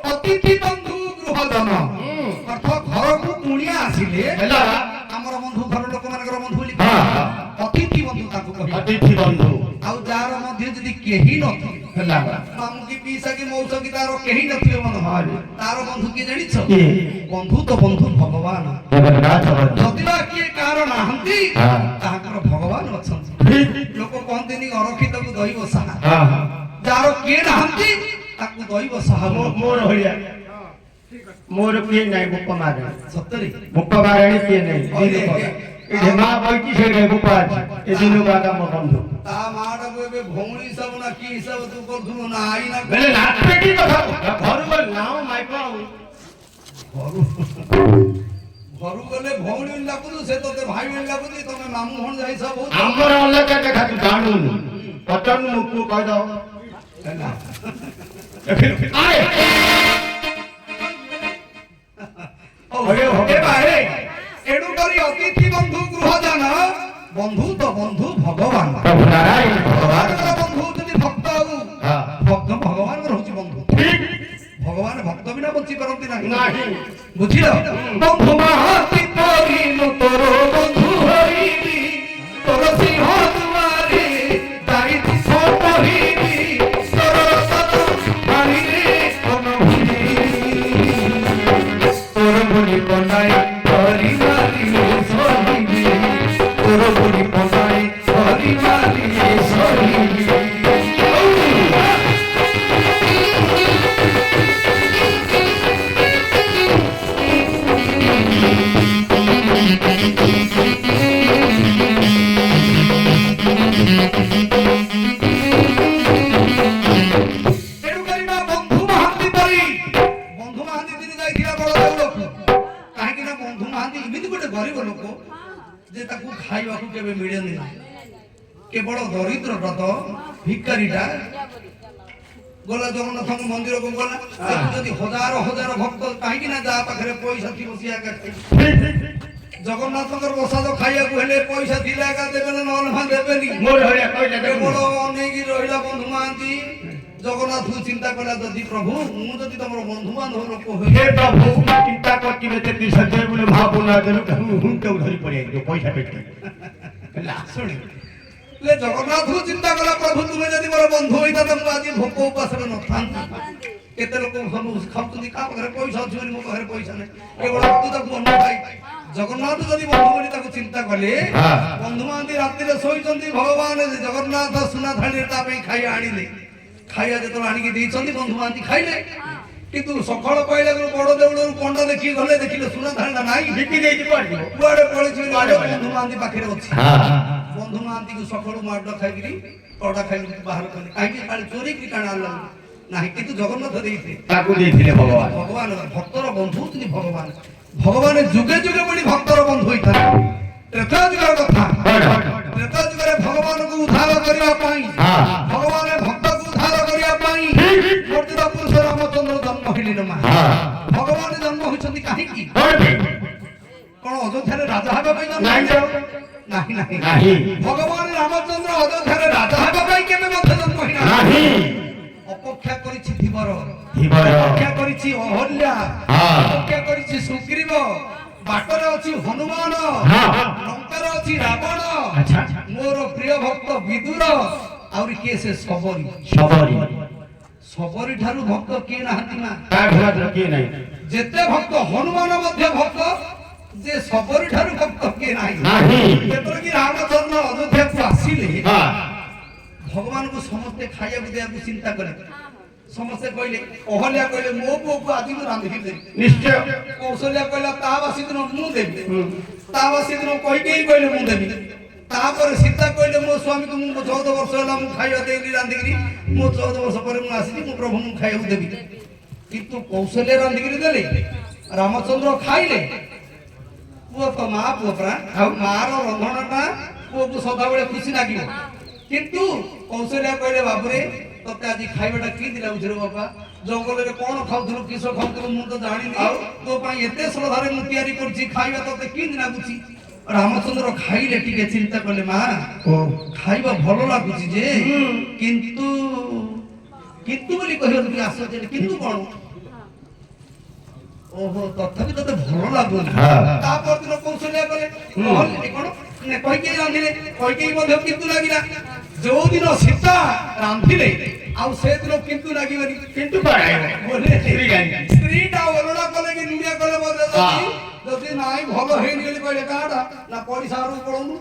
[SPEAKER 3] अतिथि बंधु गृह जन अर्थ घर को कुणिया आसिले
[SPEAKER 5] ହେଲା
[SPEAKER 3] हमर बंधु घर लोक मानकर बंधु बोली
[SPEAKER 5] हां
[SPEAKER 3] अतिथि बंधु ताको कहि
[SPEAKER 5] अतिथि बंधु
[SPEAKER 3] आउ जार मध्य यदि केही नथि
[SPEAKER 5] ହେଲା
[SPEAKER 3] मामू की पीसा की मौसा की तारो केही नथि बंधु तार बंधु की जानिछ
[SPEAKER 5] କି
[SPEAKER 3] बंधु तो बंधु भगवान
[SPEAKER 5] जगन्नाथ बंधु
[SPEAKER 3] जतिबा की कारण नाहंती
[SPEAKER 5] हां
[SPEAKER 3] ताहाकर भगवान अछंती लोक कहंतिनी अरखित को दैव सहा
[SPEAKER 5] हां हां
[SPEAKER 3] जार के नाहंती ताकू दैव सहा
[SPEAKER 5] मोर होइया मोर किए नाही बुप्पा मारे
[SPEAKER 3] सत्तरी
[SPEAKER 5] बुप्पा मारे किए नाही दिनु पड़ा ए मां बैठी से रे बुप्पा ए दिनु बागा मो बंधु
[SPEAKER 3] ता माड बे भौणी सब ना की सब तू करथु ना आई ना
[SPEAKER 5] बेले नाटके की कथा घर बोल नाउ माइक
[SPEAKER 3] घरु घरु गले भौणी लागु से तोते भाई बहन लागु तमे मामू हन जाई सब
[SPEAKER 5] हमर अलग देखा तू जानू पतन मुकु कह दो
[SPEAKER 3] ना
[SPEAKER 5] आए
[SPEAKER 3] अरे होगे भाई एडु करी अतिथि बंधु गृह जन बंधु तो बंधु भगवान
[SPEAKER 5] प्रभु नारायण भगवान
[SPEAKER 3] बंधु जदि भक्त
[SPEAKER 5] हां
[SPEAKER 3] भक्त भगवान रहउची बंधु भगवान भक्त बिना बंची परंती नाही
[SPEAKER 5] नाही
[SPEAKER 3] बुझिलो बंधु महाति परिनु तोर बंधु हरिबी तोर सिंह दुआरे दाइति सोपहिबी तोर सत पानी रे कोन हुई तोर मुनि पनाई हरि माली सोहिबी तोर मुनि पनाई हरि माली सोहिबी କେବଳ ଦରିଦ୍ରଟା ତ ଭିକାରୀଟା ଗଲା ଜଗନ୍ନାଥଙ୍କ ମନ୍ଦିରକୁ ଗଲା ଯଦି ହଜାର ହଜାର ଭକ୍ତ କାହିଁକି ନା ଯାହା ପାଖରେ ପଇସା ଥିବ ସିଏ ଆକା ଜଗନ୍ନାଥଙ୍କର ପ୍ରସାଦ ଖାଇବାକୁ ହେଲେ ପଇସା ଥିଲେ ଆକା ଦେବେ ନା ନହେଲେ ଦେବେନି କେବଳ ଅନେଇକି ରହିଲା ବନ୍ଧୁ ମହାନ୍ତି ଜଗନ୍ନାଥଙ୍କୁ ଚିନ୍ତା କଲା ଯଦି ପ୍ରଭୁ ମୁଁ ଯଦି ତମର ବନ୍ଧୁ ବାନ୍ଧବ ଲୋକ
[SPEAKER 5] ହେ ପ୍ରଭୁ ଚିନ୍ତା କରିଛି ଯେତେ ସଞ୍ଜୟ ବୋଲି ମହାପୁନା ଦେଲୁ ହୁଁଟାକୁ ଧରି ପଳେଇ ପଇସା ପେଟ ହେଲା
[SPEAKER 3] ଶୁଣି ଜଗନ୍ନାଥଙ୍କୁ ଚିନ୍ତା କଲା ପ୍ରଭୁ ତୁମେ ଯଦି ମୋର ବନ୍ଧୁ ହୋଇଥାନ୍ତ ମୁଁ ଆଜି ଭୋକ ଉପାସରେ ନଥାନ୍ତି କେତେ ଲୋକ ସବୁ ଖାଉଛନ୍ତି କାହା ପାଖରେ ପଇସା ଅଛି ବୋଲି ମୋ ପାଖରେ ପଇସା ନାହିଁ କେବଳ ତୁ ତାକୁ ମନ ଖାଇ ଜଗନ୍ନାଥ ଯଦି ବନ୍ଧୁ ବୋଲି ତାକୁ ଚିନ୍ତା କଲେ ବନ୍ଧୁ ମହାନ୍ତି ରାତିରେ ଶୋଇଛନ୍ତି ଭଗବାନ ଜଗନ୍ନାଥ ସୁନା ଥାଳିରେ ତା ପାଇଁ ଖାଇବା ଆଣିଲେ ଖାଇବା ଯେତେବେଳେ ଆଣିକି ଦେଇଛନ୍ତି ବନ୍ଧୁ ମହାନ୍ତି ଖାଇଲେ କିନ୍ତୁ ସକାଳ ପାଇଲା ବଡ ଦେଉଳରୁ ପଣ୍ଡା ଦେଖିକି ଗଲେ ଦେଖିଲେ ସୁନା ଥାଳିଟା ନାହିଁ
[SPEAKER 5] ବିକି ଦେଇଛି
[SPEAKER 3] କୁଆଡେ ପଳେଇଛି ବନ୍ଧୁ ମହାନ୍ତି ପାଖରେ ଅଛି ବନ୍ଧୁ ମହାନ୍ତିକୁ ସକାଳୁ ମାଡ ଖାଇକିରି କଡା ଖାଇକି ବାହାର କଲେ କାହିଁକି କାଳେ ଚୋରିକି କାଣା ଆଣିଲା ନାହିଁ କିନ୍ତୁ ଜଗନ୍ନାଥ ଦେଇଥିଲେ
[SPEAKER 5] ତାକୁ ଦେଇଥିଲେ ଭଗବାନ
[SPEAKER 3] ଭଗବାନ ଭକ୍ତର ବନ୍ଧୁ ହଉଛନ୍ତି ଭଗବାନ ଭଗବାନ ଯୁଗେ ଯୁଗେ ବୋଲି ଭକ୍ତର ବନ୍ଧୁ ହୋଇଥାନ୍ତି ତ୍ରେତୟା ଯୁଗର କଥା ତ୍ରେତୟା ଯୁଗରେ ଭଗବାନଙ୍କୁ ଉଦ୍ଧାର କରିବା ପାଇଁ ଭଗବାନ ଭକ୍ତକୁ ଉଦ୍ଧାର କରିବା ପାଇଁ ବର୍ଜିତ ପୁରୁଷ ରାମଚନ୍ଦ୍ର ଜନ୍ମ ହେଲେ ମା ଭଗବାନ ଜନ୍ମ ହୋଇଛନ୍ତି କାହିଁକି କଣ ଅଯୋଧ୍ୟାରେ ରାଜା ହେବା ପାଇଁ ଜନ୍ମ ନାହିଁ ନାହିଁ ଭଗବାନ ରାମଚନ୍ଦ୍ର ଅଯୋଧ୍ୟାରେ ରାଜା ହେବା ପାଇଁ କେବେ ମଧ୍ୟ ଜନ୍ମ ହୋଇନାହିଁ ଅପେକ୍ଷା କରିଛି ଧୀବର ଅପେକ୍ଷା କରିଛି ଅହଲ୍ୟା ଅପେକ୍ଷା କରିଛି ସୁଗ୍ରୀବ ବାଟରେ ଅଛି ହନୁମାନ ଲଙ୍କାରେ ଅଛି ରାବଣ ମୋର ପ୍ରିୟ ଭକ୍ତ ବିଦୁର ଆହୁରି କିଏ ସେ ସବରୀ ସବରୀ ଠାରୁ ଭକ୍ତ କିଏ ନାହାନ୍ତି ନା ଯେତେ ଭକ୍ତ ହନୁମାନ ମଧ୍ୟ ଭକ୍ତ ଯେ ସବରୀ ଠାରୁ ଭକ୍ତ କିଏ ନାହିଁ ଯେତେବେଳେ କି ରାମଚନ୍ଦ୍ର ଅଯୋଧ୍ୟାକୁ ଆସିଲେ ଭଗବାନଙ୍କୁ ସମସ୍ତେ ଖାଇବାକୁ ଦେବାକୁ ଚିନ୍ତା କଲେ ସମସ୍ତେ କହିଲେ ଅହଲ୍ୟା କହିଲେ ମୋ ପୁଅକୁ ଆଜି ମୁଁ ରାନ୍ଧିକି ଦେବି
[SPEAKER 5] ନିଶ୍ଚୟ
[SPEAKER 3] କୌଶଲ୍ୟା କହିଲା ତା ବାସି ଦିନ ମୁଁ ଦେବି ତା ବାସି ଦିନ କହିକେଇ କହିଲେ ମୁଁ ଦେବି ତାପରେ ସୀତା କହିଲେ ମୋ ସ୍ୱାମୀକୁ ମୁଁ 14 ବର୍ଷ ହେଲା ମୁଁ ଖାଇବା ଦେଇଲି ରାନ୍ଧିକିରି ମୁଁ 14 ବର୍ଷ ପରେ ମୁଁ ଆସିଛି ମୁଁ ପ୍ରଭୁ ମୁଁ ଖାଇବାକୁ ଦେବି କିନ୍ତୁ କୌଶଲ୍ୟା ରାନ୍ଧିକିରି ଦେଲେ ରାମଚନ୍ଦ୍ର ଖାଇଲେ ପୁଅ ତ ମା ପୁଅ ପରା ଆଉ ମାର ରନ୍ଧଣଟା ପୁଅକୁ ସଦାବେଳେ ଖୁସି ଲାଗିବ କିନ୍ତୁ କୌଶଲ୍ୟା କହିଲେ ବାବୁରେ ତତେ ଆଜି ଖାଇବାଟା କି ଲାଗୁଛି ରେ ବାପା ଜଙ୍ଗଲରେ କଣ ଖାଉଥିଲୁ କିସ ଖାଉଥିଲୁ ମୁଁ ତ ଜାଣିନି ଆଉ ତୋ ପାଇଁ ଏତେ ଶ୍ରଦ୍ଧାରେ ମୁଁ ତିଆରି କରିଛି ଖାଇବା ତତେ କି ଲାଗୁଛି ରାମଚନ୍ଦ୍ର ଖାଇଲେ ଟିକେ ଚିନ୍ତା କଲେ ମା ଖାଇବା ଭଲ ଲାଗୁଛି ଯେ କିନ୍ତୁ କିନ୍ତୁ ବୋଲି କହିବାକୁ ଟିକେ ଆଶ୍ଚର୍ଯ୍ୟ କିନ୍ତୁ କଣ ଓହୋ ତଥାପି ତତେ ଭଲ ଲାଗୁନି ତା ପରଦିନ କୌଶଲ୍ୟା କଲେ କଣ କହିକେଇ ରାନ୍ଧିଲେ କହିକେଇ ମଧ୍ୟ କିନ୍ତୁ ଲାଗିଲା ଯୋଉ ଦିନ ସୀତା ରାନ୍ଧିଲେ ଆଉ ସେଦିନ କିନ୍ତୁ ଲାଗିବନି କିନ୍ତୁ ସ୍ତ୍ରୀଟା ଅଲଣା କଲେ କି ଦୁନିଆ କଲେ ମଧ୍ୟ ଯଦି ନାଇଁ ଭଲ ହେଇନି ବୋଲି କହିଲେ କାହାଟା ନା ପଇସା ଆଡକୁ ପଳଉନୁ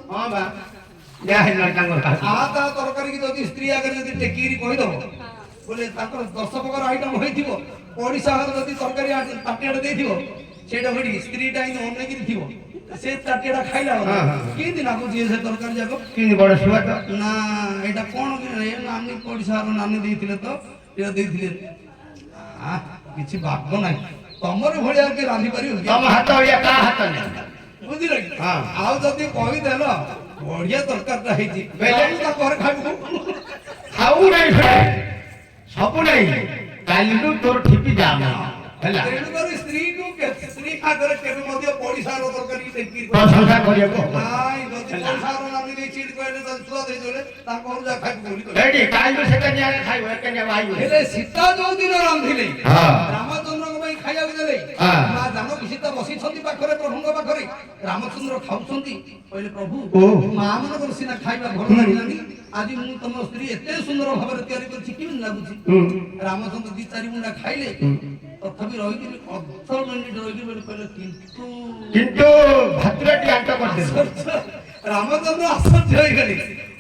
[SPEAKER 3] ତା ତରକାରୀ କି ଯଦି ସ୍ତ୍ରୀ ଆଗରେ ଯଦି ଟେକିରି କହିଦବ ବୋଲେ ତାଙ୍କର 10 ପ୍ରକାର ଆଇଟମ ହେଇଥିବ ପଇସା ଯଦି ତରକାରୀ ତାଟିଆଟେ ଦେଇଥିବ ସେଇଟା ଭେଟି ସ୍ତ୍ରୀଟା ହିଁ ଅନେଇକିରି ଥିବ ସେ ତାଟିଆଟା ଖାଇଲା କେମିତି ଲାଗୁଛି ସେ ତରକାରୀ ଯାକ
[SPEAKER 5] କେମିତି ବଡ ସୁଆ
[SPEAKER 3] ନା ଏଇଟା କଣ ନାନୀ ପଡିଶାର ନାନୀ ଦେଇଥିଲେ ତ ଏଇଟା ଦେଇଥିଲେ କିଛି ଭାଗ ନାହିଁ ତମର ଭଳିଆ କିଏ ରାନ୍ଧି ପାରିବ
[SPEAKER 5] ତମ ହାତ ଭଳିଆ କାହା ହାତ ନାହିଁ
[SPEAKER 3] ବୁଝିଲ କି ଆଉ ଯଦି କହିଦେଲ ବଢିଆ ତରକାରୀଟା ହେଇଛି ତା ଘରେ ଖାଇବୁ
[SPEAKER 5] ଖାଉ ନାହିଁ ସବୁ ନାହିଁ କାଲିଠୁ ତୋର ଠିପି ଯାମ ହେଲା
[SPEAKER 3] ତେଣୁକରି ସ୍ତ୍ରୀକୁ ସ୍ତ୍ରୀ ଖାଦ୍ୟରେ କେବେ ମଧ୍ୟ ପଡିଶାର ତରକାରୀ
[SPEAKER 5] ପ୍ରଶଂସା କରିବାକୁ
[SPEAKER 3] ନାଇଁ ଯଦି ପଡିଶାର ରାନ୍ଧି ଦେଇଛି କହିଲେ ଛୁଆ ଦେଇଦେଲେ ତାଙ୍କ ଘରୁ ଯା ଖାଇବୁ ବୋଲି
[SPEAKER 5] ଏଇଠି କାଲିଠୁ ସେଟା ନିଆ ଖାଇବ ଏକା ନିଆ ଭାଇ
[SPEAKER 3] ହେଲେ ସୀତା ଯୋଉ ଦିନ ରାନ୍ଧିଲେ ରାମଚନ୍ଦ୍ରଙ୍କ ପାଇଁ ଖାଇବାକୁ ଦେଲେ ମା ଜାନକୀ ସୀତା ବସିଛନ୍ତି ପାଖରେ ପ୍ରଭୁଙ୍କ ପାଖରେ ରାମଚନ୍ଦ୍ର ଖାଉଛନ୍ତି କହିଲେ ପ୍ରଭୁ ମା ମାନଙ୍କର ସିନା ଖାଇବା ଭଲ ଲାଗିଲାନି ଆଜି ମୁଁ ତମ ସ୍ତ୍ରୀ ଏତେ ସୁନ୍ଦର ଭାବରେ ତିଆରି କରିଛି କେମିତି ଲାଗୁଛି ରାମଚନ୍ଦ୍ର 2-4 ମୁଣ୍ଡା ଖାଇଲେ ତଥାପି ରହିକିରି 18 ମିନିଟ ରହିକିରି ବୋଲି କହିଲେ କିନ୍ତୁ
[SPEAKER 5] ଭାତୁରାଟି ଆଣ୍ଟ କରିଦେଲେ
[SPEAKER 3] ରାମଚନ୍ଦ୍ର ଆଶ୍ଚର୍ଯ୍ୟ ହେଇଗଲେ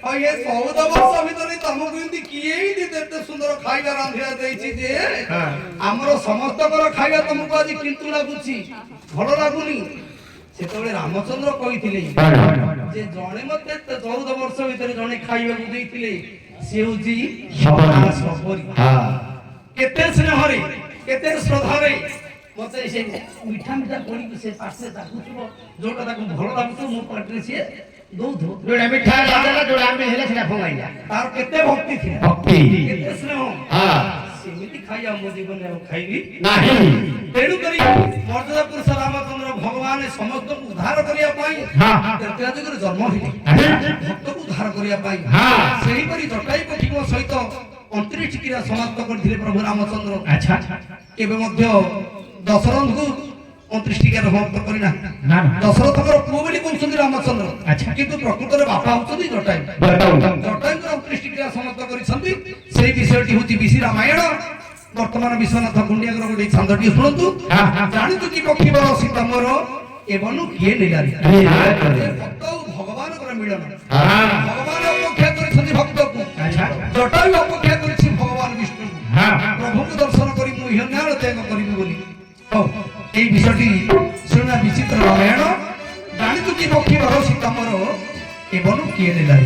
[SPEAKER 3] ଆଉ ଏ 14 ବର୍ଷ ଭିତରେ ତମକୁ ଏମିତି କିଏ ଏତେ ସୁନ୍ଦର ଖାଇବା ରାନ୍ଧିବା ଦେଇଛି ଯେ ଆମର ସମସ୍ତଙ୍କର ଖାଇବା ତମକୁ ଆଜି କିନ୍ତୁ ଲାଗୁଛି ଭଲ ଲାଗୁନି ସେତେବେଳେ ରାମଚନ୍ଦ୍ର କହିଥିଲେ ଯେ ଜଣେ ମତେ 14 ବର୍ଷ ଭିତରେ ଜଣେ ଖାଇବାକୁ ଦେଇଥିଲେ ସେ ହଉଛି ସବରୀ କେତେ ସ୍ନେହରେ କେତେ ଶ୍ରଦ୍ଧାରେ ମତେ ସେ ମିଠା ମିଠା କରିକି ସେ ପାର୍ଶ୍ଵରେ ଡାକୁଥିବ ଯୋଉଟା ତାକୁ ଭଲ ଲାଗୁଥିବ ମୋ ପାଟିରେ ସିଏ ଦଉଥିବ
[SPEAKER 5] ଯୋଉଟା ମିଠା ଲାଗିଲା ଯୋଉଟା ଆମେ ହେଲେ ସେଟା ଭଙ୍ଗାଇଲା
[SPEAKER 3] ତାର କେତେ ଭକ୍ତି ଥିଲା
[SPEAKER 5] ଭକ୍ତି
[SPEAKER 3] କେତେ ସ୍ନେହ
[SPEAKER 5] ହଁ
[SPEAKER 3] ସେମିତି ଖାଇବା ମୋ ଜୀବନରେ ଆଉ ଖାଇବି
[SPEAKER 5] ନାହିଁ
[SPEAKER 3] ତେଣୁକରି ମର୍ଯ୍ୟାଦା ପୁରୁଷ ରାମଚନ୍ଦ୍ର ଭଗବାନ ସମସ୍ତଙ୍କୁ ଉଦ୍ଧାର କରିବା ପାଇଁ ତ୍ରେତୟା ଯୁଗରେ ଜନ୍ମ ହେଇଥିଲେ ଭକ୍ତକୁ ଉଦ୍ଧାର କରିବା ପାଇଁ ସେହିପରି ଜଟାୟୁ ପକ୍ଷୀଙ୍କ ସହିତ 29 କ୍ରିୟା ସମାପ୍ତ କରିଥିଲେ ପ୍ରଭୁ ରାମଚନ୍ଦ୍ର
[SPEAKER 5] ଆଚ୍ଛା
[SPEAKER 3] କେବେ ମଧ୍ୟ ଦଶରଥଙ୍କୁ 29 କ୍ରିୟା ସମାପ୍ତ କରିନା
[SPEAKER 5] ନା
[SPEAKER 3] ଦଶରଥଙ୍କର ପୁଅ ବୋଲି କହୁଛନ୍ତି ରାମଚନ୍ଦ୍ର
[SPEAKER 5] ଆଚ୍ଛା।
[SPEAKER 3] କିନ୍ତୁ ପ୍ରକୃତରେ ବାପା ହଉଛନ୍ତି ଜଟାୟୁ ଜଟାୟୁଙ୍କର 29 କ୍ରିୟା ସମାପ୍ତ କରିଛନ୍ତି ସେଇ ବିଷୟଟି ହଉଛି ବିଶି ରାମାୟଣ ବର୍ତ୍ତମାନ ବିଶ୍ୱନାଥ ଗୁଣ୍ଡିଆଙ୍କର ଗୋଟେ ଛାନ୍ଦଟି ଶୁଣନ୍ତୁ ଜାଣିଛୁ କି ପକ୍ଷୀ ବଳ ସୀତାମ୍ବର ଏବନୁ କିଏ ନିଲାରି ଭକ୍ତ ଓ ଭଗବାନଙ୍କର ମିଳନ ଭଗବାନ ଅପେକ୍ଷା କରିଛନ୍ତି ଭକ୍ତକୁ ଜଟାୟୁ ଅପେକ୍ଷା କରିଛି ଭଗବାନ ବିଷ୍ଣୁକୁ ପ୍ରଭୁଙ୍କୁ ଦର୍ଶନ କରି ମୁଁ ଇହନ୍ୟାର ତ୍ୟାଗ କରିବି ବୋଲି ହଉ এই বিষয়টি শুনে বিচিত্র রামায়ণ জানিতু কি পক্ষী বড় সীতাম্বর এবং কিয়ে নেলাই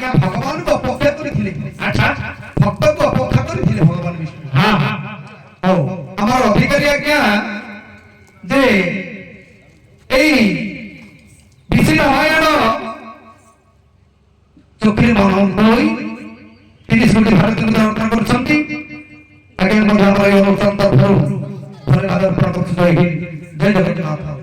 [SPEAKER 3] ଆଜ୍ଞା ଭଗବାନଙ୍କୁ ଅପେକ୍ଷା କରିଥିଲେ
[SPEAKER 5] ଆଚ୍ଛା
[SPEAKER 3] ଭକ୍ତକୁ ଅପେକ୍ଷା କରିଥିଲେ ଭଗବାନ ବିଷ୍ଣୁ
[SPEAKER 5] ହଁ
[SPEAKER 3] ଆଉ ଆମର ଅଧିକାରୀ ଆଜ୍ଞା ଯେ ଏଇ ବିଶି ରାମାୟଣ ଚୋଖିରେ ମନୋନୀତ ହୋଇ 30 କୋଟି ଭାରତୀୟ ରଚନା କରିଛନ୍ତି ଆଜ୍ଞା ମଧ୍ୟ ଆମର ଏଇ ଅନୁଷ୍ଠାନ ତରଫରୁ ଧନ୍ୟବାଦ ଅର୍ପଣ କରୁଛୁ ଜୟ ଜଗନ୍ନାଥ।